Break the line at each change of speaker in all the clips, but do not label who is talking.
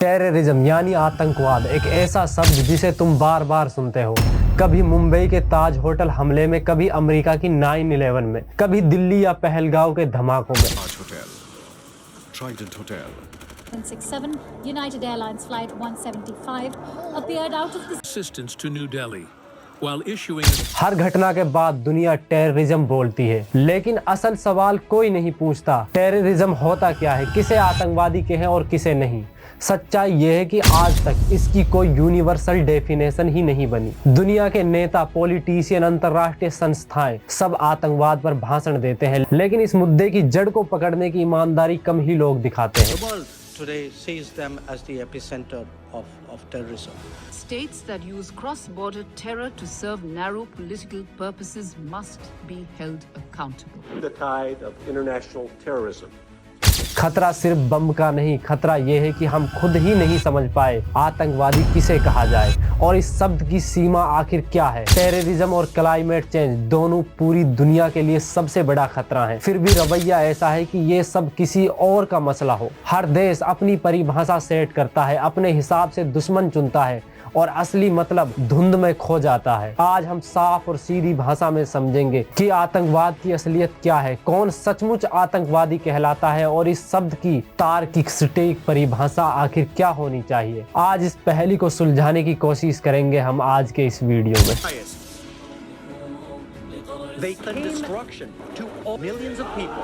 Terrorism यानी आतंकवाद एक ऐसा शब्द जिसे तुम बार बार सुनते हो। कभी मुंबई के ताज होटल हमले में, कभी अमेरिका की 9/11 में, कभी दिल्ली या पहलगांव के धमाकों में।
Taj Hotel, Trident Hotel.
767 United Airlines flight 175 appeared out of the
assistance to New Delhi while issuing
हर घटना के बाद दुनिया टेररिज्म बोलती है, लेकिन असल सवाल कोई नहीं पूछता, टेररिज्म होता क्या है, किसे आतंकवादी कहें और किसे नहीं। सच्चाई यह है कि आज तक इसकी कोई यूनिवर्सल डेफिनेशन ही नहीं बनी। दुनिया के नेता, पॉलिटिशियन, अंतर्राष्ट्रीय संस्थाएं सब आतंकवाद पर भाषण देते हैं, लेकिन इस मुद्दे की जड़ को पकड़ने की ईमानदारी कम ही लोग दिखाते हैं।
The world today sees them as the epicenter of terrorism.
States that use cross-border terror to serve narrow political purposes must be held accountable.
The tide of international terrorism.
खतरा सिर्फ बम का नहीं, खतरा यह है कि हम खुद ही नहीं समझ पाए आतंकवादी किसे कहा जाए और इस शब्द की सीमा आखिर क्या है। टेररिज्म और क्लाइमेट चेंज दोनों पूरी दुनिया के लिए सबसे बड़ा खतरा है, फिर भी रवैया ऐसा है कि ये सब किसी और का मसला हो। हर देश अपनी परिभाषा सेट करता है, अपने हिसाब से दुश्मन चुनता है और असली मतलब धुंध में खो जाता है। आज हम साफ और सीधी भाषा में समझेंगे कि आतंकवाद की असलियत क्या है, कौन सचमुच आतंकवादी कहलाता है और इस शब्द की तार्किक सटीक परिभाषा आखिर क्या होनी चाहिए। आज इस पहेली को सुलझाने की कोशिश करेंगे हम आज के इस वीडियो में।
They claim destruction to all millions of people.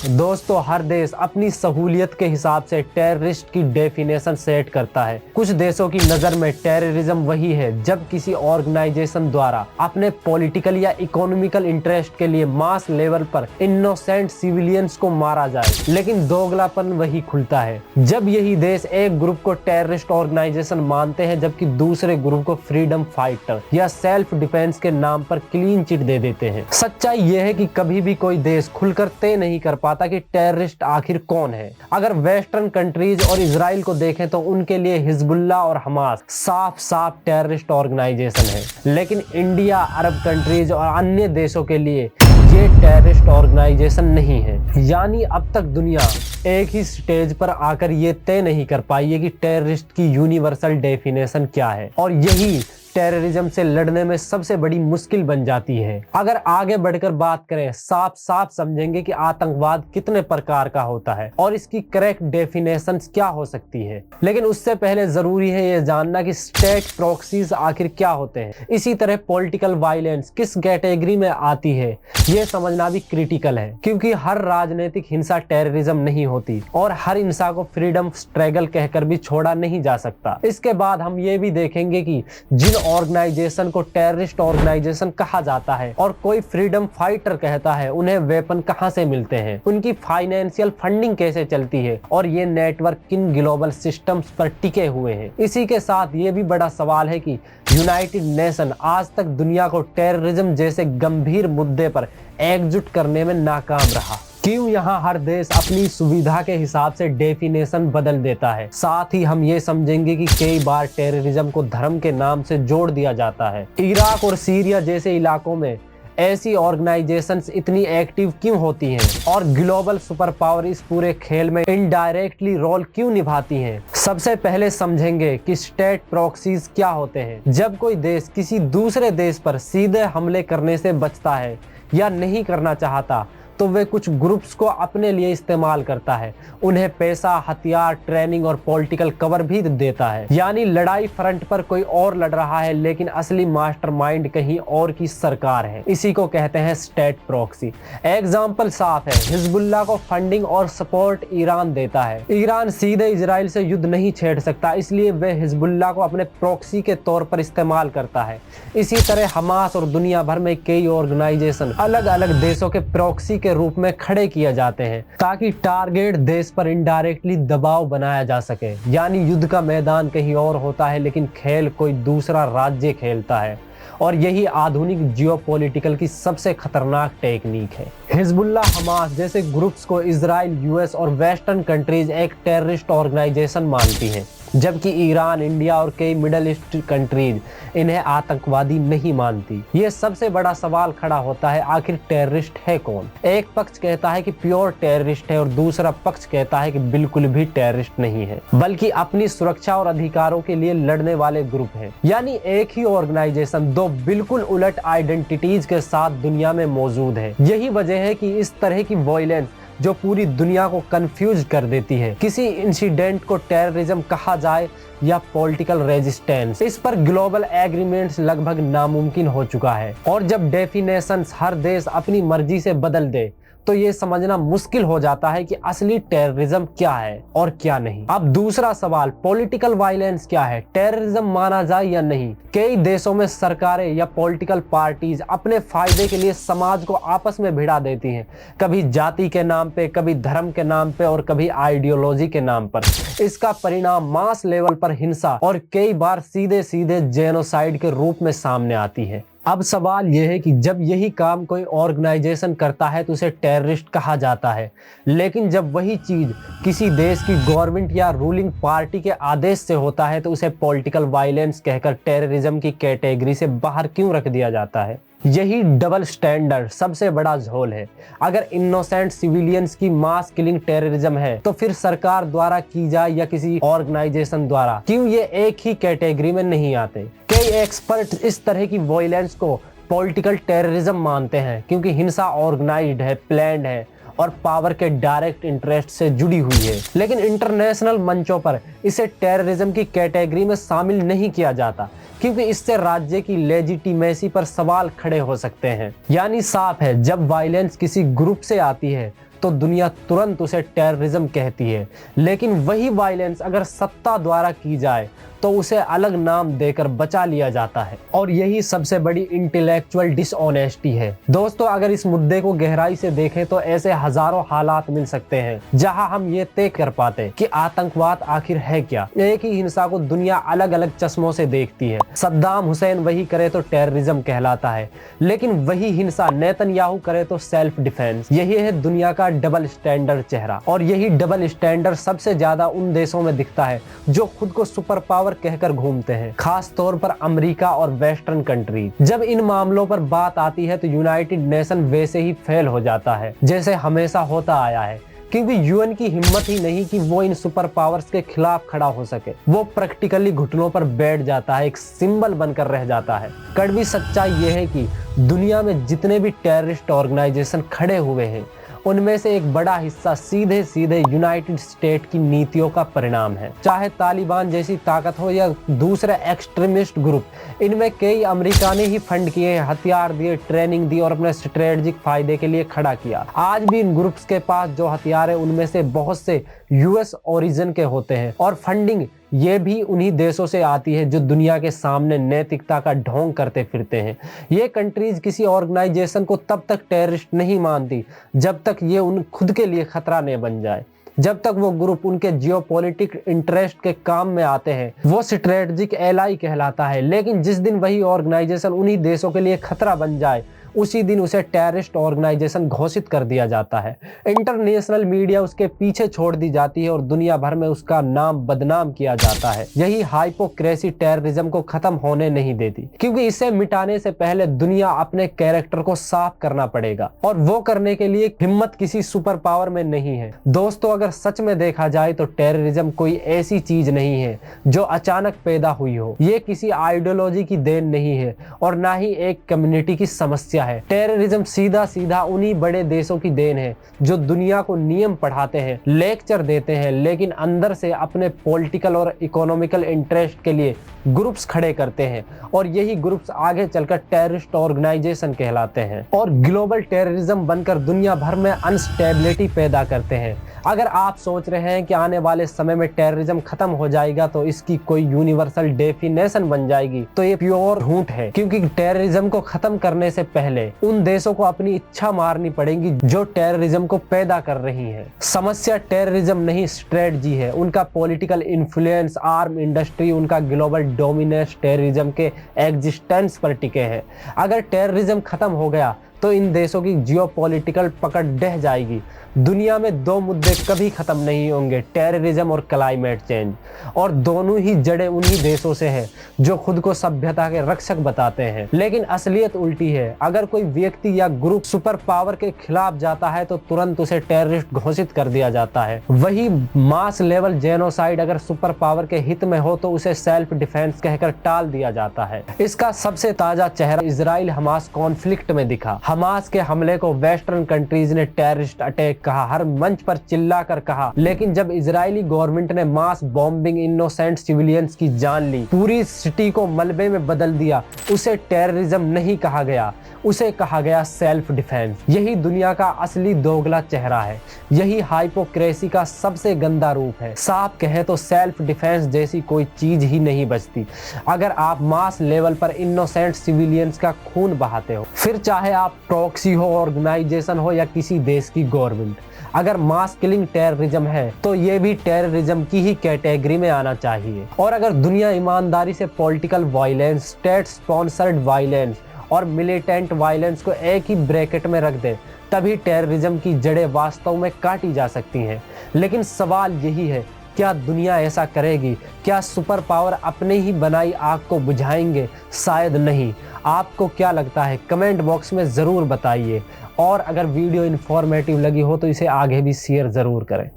दोस्तों, हर देश अपनी सहूलियत के हिसाब से टेररिस्ट की डेफिनेशन सेट करता है। कुछ देशों की नज़र में टेररिज्म वही है जब किसी ऑर्गेनाइजेशन द्वारा अपने पॉलिटिकल या इकोनॉमिकल इंटरेस्ट के लिए मास लेवल पर इनोसेंट सिविलियंस को मारा जाए, लेकिन दोगलापन वही खुलता है जब यही देश एक ग्रुप को टेररिस्ट ऑर्गेनाइजेशन मानते हैं जबकि दूसरे ग्रुप को फ्रीडम फाइटर या सेल्फ डिफेंस के नाम पर क्लीन चिट दे देते हैं। सच्चाई यह है कि कभी भी कोई देश खुलकर तय नहीं कर पाता कि टेररिस्ट आखिर कौन है। अगर वेस्टर्न कंट्रीज और इजराइल को देखें तो उनके लिए हिजबुल्लाह और हमास साफ साफ टेररिस्ट ऑर्गेनाइजेशन है, लेकिन इंडिया, अरब कंट्रीज और अन्य देशों के लिए ये टेररिस्ट ऑर्गेनाइजेशन नहीं है। यानी अब तक दुनिया एक ही स्टेज पर आकर ये तय नहीं कर पाई है कि टेररिस्ट की यूनिवर्सल डेफिनेशन क्या है, और यही टेररिज्म से लड़ने में सबसे बड़ी मुश्किल बन जाती है। अगर आगे बढ़कर बात करें, साफ साफ समझेंगे कि आतंकवाद कितने प्रकार का होता है और इसकी करेक्ट डेफिनेशन क्या हो सकती है। लेकिन उससे पहले जरूरी है ये जानना कि स्टेट प्रॉक्सीज आखिर क्या होते हैं। इसी तरह पॉलिटिकल वायलेंस किस कैटेगरी में आती है ये समझना भी क्रिटिकल है, क्योंकि हर राजनीतिक हिंसा टेररिज्म नहीं होती और हर हिंसा को फ्रीडम स्ट्रगल कहकर भी छोड़ा नहीं जा सकता। इसके बाद हम ये भी देखेंगे कि जिन ऑर्गेनाइजेशन को टेररिस्ट ऑर्गेनाइजेशन कहा जाता है और कोई फ्रीडम फाइटर कहता है, उन्हें वेपन कहां से मिलते हैं, उनकी फाइनेंशियल फंडिंग कैसे चलती है और ये नेटवर्क किन ग्लोबल सिस्टम्स पर टिके हुए हैं। इसी के साथ ये भी बड़ा सवाल है कि यूनाइटेड नेशन आज तक दुनिया को टेररिज्म जैसे गंभीर मुद्दे पर एकजुट करने में नाकाम रहा। क्यों यहाँ हर देश अपनी सुविधा के हिसाब से डेफिनेशन बदल देता है। साथ ही हम ये समझेंगे कि कई बार टेररिज्म को धर्म के नाम से जोड़ दिया जाता है। इराक और सीरिया जैसे इलाकों में ऐसी ऑर्गेनाइजेशंस इतनी एक्टिव क्यों होती हैं और ग्लोबल सुपर पावर इस पूरे खेल में इनडायरेक्टली रोल क्यों निभाती हैं। सबसे पहले समझेंगे कि स्टेट प्रॉक्सीज क्या होते हैं। जब कोई देश किसी दूसरे देश पर सीधे हमले करने से बचता है या नहीं करना चाहता तो वे कुछ ग्रुप्स को अपने लिए इस्तेमाल करता है, उन्हें पैसा, हथियार, ट्रेनिंग और पॉलिटिकल कवर भी देता है। यानी लड़ाई फ्रंट पर कोई और लड़ रहा है लेकिन असली मास्टरमाइंड कहीं और की सरकार है। इसी को कहते हैं स्टेट प्रॉक्सी। एग्जाम्पल साफ है, हिजबुल्लाह को फंडिंग और सपोर्ट ईरान देता है। ईरान सीधे इजराइल से युद्ध नहीं छेड़ सकता, इसलिए वे हिजबुल्लाह को अपने प्रॉक्सी के तौर पर इस्तेमाल करता है। इसी तरह हमास और दुनिया भर में कई ऑर्गेनाइजेशन अलग अलग देशों के प्रॉक्सी के रूप में खड़े किए जाते हैं ताकि टारगेट देश पर इनडायरेक्टली दबाव बनाया जा सके। यानी युद्ध का मैदान कहीं और होता है लेकिन खेल कोई दूसरा राज्य खेलता है, और यही आधुनिक जियोपॉलिटिकल की सबसे खतरनाक टेक्निक है। हिजबुल्लाह, हमास जैसे ग्रुप्स को इजराइल, यूएस और वेस्टर्न कंट्रीज एक टेररिस्ट ऑर्गेनाइजेशन मानती हैं, जबकि ईरान, इंडिया और कई मिडल ईस्ट कंट्रीज इन्हें आतंकवादी नहीं मानती। ये सबसे बड़ा सवाल खड़ा होता है, आखिर टेररिस्ट है कौन? एक पक्ष कहता है कि प्योर टेररिस्ट है और दूसरा पक्ष कहता है कि बिल्कुल भी टेररिस्ट नहीं है, बल्कि अपनी सुरक्षा और अधिकारों के लिए लड़ने वाले ग्रुप हैं। यानी एक ही ऑर्गेनाइजेशन दो बिल्कुल उलट आइडेंटिटीज के साथ दुनिया में मौजूद है। यही वजह है कि इस तरह की वॉयलेंस जो पूरी दुनिया को कंफ्यूज कर देती है, किसी इंसिडेंट को टेररिज्म कहा जाए या पॉलिटिकल रेजिस्टेंस, इस पर ग्लोबल एग्रीमेंट्स लगभग नामुमकिन हो चुका है। और जब डेफिनेशंस हर देश अपनी मर्जी से बदल दे तो ये समझना मुश्किल हो जाता है कि असली टेररिज्म क्या है और क्या नहीं। अब दूसरा सवाल, पॉलिटिकल वायलेंस क्या है? टेररिज्म माना जाए या नहीं? कई देशों में सरकारें या पॉलिटिकल पार्टीज अपने फायदे के लिए समाज को आपस में भिड़ा देती हैं, कभी जाति के नाम पे, कभी धर्म के नाम पे और कभी आइडियोलॉजी के नाम पर। इसका परिणाम मास लेवल पर हिंसा और कई बार सीधे सीधे जेनोसाइड के रूप में सामने आती है। अब सवाल यह है कि जब यही काम कोई ऑर्गेनाइजेशन करता है तो उसे टेररिस्ट कहा जाता है, लेकिन जब वही चीज किसी देश की गवर्नमेंट या रूलिंग पार्टी के आदेश से होता है तो उसे पॉलिटिकल वायलेंस कहकर टेररिज्म की कैटेगरी से बाहर क्यों रख दिया जाता है? यही डबल स्टैंडर्ड सबसे बड़ा झोल है। अगर इनोसेंट सिविलियंस की मास किलिंग टेररिज्म है तो फिर सरकार द्वारा की जाए या किसी ऑर्गेनाइजेशन द्वारा, क्यों ये एक ही कैटेगरी में नहीं आते? कई एक्सपर्ट इस तरह की वॉयलेंस को पॉलिटिकल टेररिज्म मानते हैं क्योंकि हिंसा ऑर्गेनाइज्ड है, प्लान्ड है और पावर के डायरेक्ट इंटरेस्ट से जुड़ी हुई है। लेकिन इंटरनेशनल मंचों पर इसे टेररिज्म की कैटेगरी में शामिल नहीं किया जाता क्योंकि इससे राज्य की लेजिटिमेसी पर सवाल खड़े हो सकते हैं। यानी साफ है, जब वायलेंस किसी ग्रुप से आती है तो दुनिया तुरंत उसे टेररिज्म कहती है, लेकिन वही वायलेंस अगर सत्ता द्वारा की जाए तो उसे अलग नाम देकर बचा लिया जाता है। और यही सबसे बड़ी इंटेलेक्चुअल डिसऑनेस्टी है। दोस्तों, अगर इस मुद्दे को गहराई से देखें तो ऐसे हजारों हालात मिल सकते हैं जहां हम ये तय कर पाते कि आतंकवाद आखिर है क्या। एक ही हिंसा को दुनिया अलग अलग चश्मों से देखती है। सद्दाम हुसैन वही करे तो टेररिज्म कहलाता है, लेकिन वही हिंसा नेतन्याहू करे तो सेल्फ डिफेंस। यही है दुनिया का डबल स्टैंडर्ड चेहरा। और यही डबल स्टैंडर्ड सबसे ज्यादा उन देशों में दिखता है जो खुद को सुपर पावर कहकर घूमते हैं, खास तौर पर अमेरिका और वेस्टर्न कंट्री। जब इन मामलों पर बात आती है तो यूनाइटेड नेशन वैसे ही फेल हो जाता है जैसे हमेशा होता आया है, क्योंकि यूएन की हिम्मत ही नहीं कि वो इन सुपर पावर्स के खिलाफ खड़ा हो सके। वो प्रैक्टिकली घुटनों पर बैठ जाता है, एक सिंबल बनकर रह जाता है। कड़वी सच्चाई ये है कि दुनिया में जितने भी टेररिस्ट ऑर्गेनाइजेशन खड़े हुए हैं उनमें से एक बड़ा हिस्सा सीधे सीधे यूनाइटेड स्टेट की नीतियों का परिणाम है। चाहे तालिबान जैसी ताकत हो या दूसरे एक्सट्रीमिस्ट ग्रुप, इनमें कई अमेरिका ने ही फंड किए, हथियार दिए, ट्रेनिंग दी और अपने स्ट्रेटेजिक फायदे के लिए खड़ा किया। आज भी इन ग्रुप्स के पास जो हथियार है उनमें से बहुत से यूएस ओरिजिन के होते हैं और फंडिंग ये भी उन्हीं देशों से आती है जो दुनिया के सामने नैतिकता का ढोंग करते फिरते हैं। ये कंट्रीज किसी ऑर्गेनाइजेशन को तब तक टेररिस्ट नहीं मानती जब तक ये उन खुद के लिए खतरा न बन जाए। जब तक वो ग्रुप उनके जियोपॉलिटिक इंटरेस्ट के काम में आते हैं वो स्ट्रेटेजिक एलाई कहलाता है, लेकिन जिस दिन वही ऑर्गेनाइजेशन उन्हीं देशों के लिए खतरा बन जाए उसी दिन उसे टेररिस्ट ऑर्गेनाइजेशन घोषित कर दिया जाता है। इंटरनेशनल मीडिया उसके पीछे छोड़ दी जाती है और दुनिया भर में उसका नाम बदनाम किया जाता है। यही हाइपोक्रेसी टेररिज्म को खत्म होने नहीं देती, क्योंकि इसे मिटाने से पहले दुनिया अपने कैरेक्टर को साफ करना पड़ेगा और वो करने के लिए हिम्मत किसी सुपर पावर में नहीं है। दोस्तों, अगर सच में देखा जाए तो टेररिज्म कोई ऐसी चीज नहीं है जो अचानक पैदा हुई हो। ये किसी आइडियोलॉजी की देन नहीं है और ना ही एक कम्युनिटी की समस्या है। टेररिज्म सीधा सीधा उन्हीं बड़े देशों की देन है जो दुनिया को नियम पढ़ाते हैं, लेक्चर देते हैं, लेकिन अंदर से अपने पॉलिटिकल और इकोनॉमिकल इंटरेस्ट के लिए ग्रुप्स खड़े करते हैं और यही ग्रुप्स आगे चलकर टेररिस्ट ऑर्गेनाइजेशन कहलाते हैं और ग्लोबल टेररिज्म बनकर दुनिया भर में अनस्टेबिलिटी पैदा करते हैं। अगर आप सोच रहे हैं कि आने वाले समय में टेररिज्म खत्म हो जाएगा तो इसकी कोई यूनिवर्सल डेफिनेशन बन जाएगी, तो ये प्योर झूठ है, क्योंकि टेररिज्म को खत्म करने से पहले उन देशों को अपनी इच्छा मारनी पड़ेगी जो टेररिज्म को पैदा कर रही हैं। समस्या टेररिज्म नहीं, स्ट्रेटजी है। उनका पॉलिटिकल इन्फ्लुएंस, आर्म इंडस्ट्री, उनका ग्लोबल डोमिनेंस टेररिज्म के एग्जिस्टेंस पर टिके हैं। अगर टेररिज्म खत्म हो गया तो इन देशों की जियोपॉलिटिकल पकड़ ढह जाएगी। दुनिया में दो मुद्दे कभी खत्म नहीं होंगे, टेररिज्म और क्लाइमेट चेंज, और दोनों ही जड़ें उन्हीं देशों से हैं जो खुद को सभ्यता के रक्षक बताते हैं। लेकिन असलियत उल्टी है। अगर कोई व्यक्ति या ग्रुप सुपर पावर के खिलाफ जाता है तो तुरंत उसे टेररिस्ट घोषित कर दिया जाता है। वही मास लेवल जेनोसाइड अगर सुपर पावर के हित में हो तो उसे सेल्फ डिफेंस कहकर टाल दिया जाता है। इसका सबसे ताजा चेहरा इजराइल हमास कॉन्फ्लिक्ट में दिखा। हमास के हमले को वेस्टर्न कंट्रीज ने टेररिस्ट अटैक कहा, हर मंच पर चिल्ला कर कहा, लेकिन जब इजरायली गवर्नमेंट ने मास बॉम्बिंग इनोसेंट सिविलियंस की जान ली, पूरी सिटी को मलबे में बदल दिया, उसे टेररिज्म नहीं कहा गया, उसे कहा गया सेल्फ डिफेंस। यही दुनिया का असली दोगला चेहरा है, यही हाइपोक्रेसी का सबसे गंदा रूप है। साफ कहें तो सेल्फ डिफेंस जैसी कोई चीज ही नहीं बचती अगर आप मास लेवल पर इनोसेंट सिविलियंस का खून बहाते हो। फिर चाहे आप प्रॉक्सी हो, ऑर्गेनाइजेशन हो या किसी देश की गवर्नमेंट, अगर मास किलिंग टेररिज्म है तो ये भी टेररिज्म की ही कैटेगरी में आना चाहिए। और अगर दुनिया ईमानदारी से political violence, state sponsored violence और मिलिटेंट वायलेंस को एक ही ब्रैकेट में रख दे, तभी टेररिज्म की जड़ें वास्तव में काटी जा सकती हैं। लेकिन सवाल यही है, क्या दुनिया ऐसा करेगी? क्या सुपर पावर अपने ही बनाई आग को बुझाएंगे? शायद नहीं। आपको क्या लगता है? कमेंट बॉक्स में ज़रूर बताइए। और अगर वीडियो इन्फॉर्मेटिव लगी हो तो इसे आगे भी शेयर ज़रूर करें।